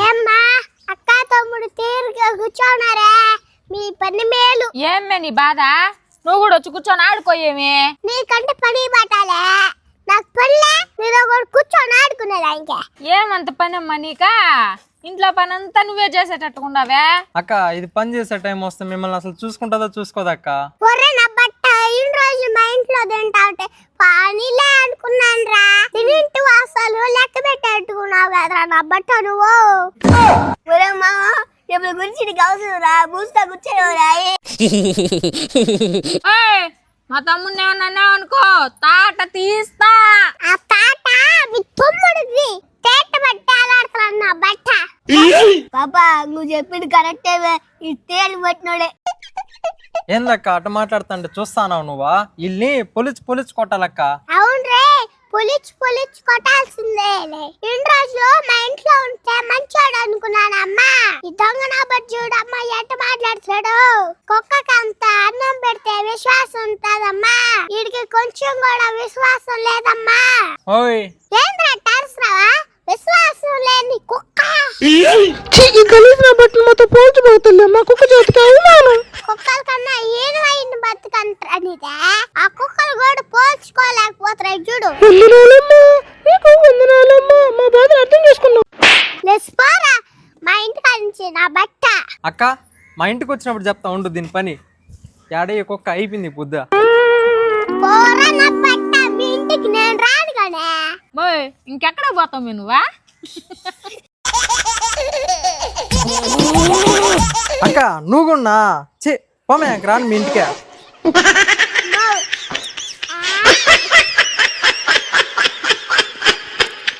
ఏమ్మా అక్క తమ్ముడు తీరుగా కూర్చోనారే మీ పని మేలు. ఏమ్మే నీ బాధ? నువ్వు కూడా వచ్చి కూర్చొని ఆడుకోయేమి? నీకంటే పని పట్టాలే, నాకు పనిలే. నీతో కూడా కూర్చొని ఆడుకునేదా ఇంకా? ఏమంత పని అమ్మా నీకా? ఇంట్లో పని అంతా నువ్వే చేసేటట్టుకున్నావే. అక్క ఇది పని చేసే టైం వస్తే మిమ్మల్ని అసలు చూసుకుంటుందో చూసుకోదక్క. ఒరే నా బట్ట ఇన్ని రోజు మా ఇంట్లో తింటా ఉంటే పనిలే అనుకున్నాను రా. తినింటి అసలు లెక్క పెట్టేట్టుకున్నావు కదరా నా బట్ట నువ్వు. ఒరే మా ఇప్పుడు గురించి నీకు అవసరం రా, బూస్తా కూర్చోరా. మా తమ్ముడిని ఏమన్నా అనుకో, తాట తీస్తా. ఆ తాట మీ తమ్ముడిది. తేట బట్ట ఆడుతున్నా బట్ట. పాపా నువ్వు చెప్పింది కరెక్టే, ఈ తేలు పట్టినోడే. ఏందక్క అటు మాట్లాడుతుంటే చూస్తానా నువ్వా? ఇల్ని పొలిచి కొట్టాలక్క. అవును రే, పొలిచి కొట్టాల్సిందే. ఇన్ని రోజులు మా ఇంట్లో ఉంటే మంచోడు అనుకున్నానమ్మా. ఈ దొంగ నా చూడమ్మా ఎట్ట మాట్లాడుతాడు. కుక్కకి అంత అన్నం పెడితే విశ్వాసం ఉంటదమ్మా, వీడికి కొంచెం కూడా విశ్వాసం లేదమ్మా. ఓయ్ ఏంద్రా టర్స్రావా? విశ్వాసం లేని కుక్క. కుక్కల కన్నా ఏనువైన బతుకంటే ఆ కుక్కలు కూడా పోల్చుకోలేకపోతున్నాయి చూడు. లేచిపోరా మా ఇంటికి నుంచి నా బట్ట. అక్క మా ఇంటికి వచ్చినప్పుడు చెప్తా ఉండు దీని పని. యాడే కుక్క అయిపోయింది బుద్ధ. పోరా నా బట్ట, మీ ఇంటికి నేను రాను కానీ. బోయ్ ఇంకెక్కడ పోతావు నువ్వా? అక్క నువ్వు కూడా పోమే రాను మీ ఇంటికే.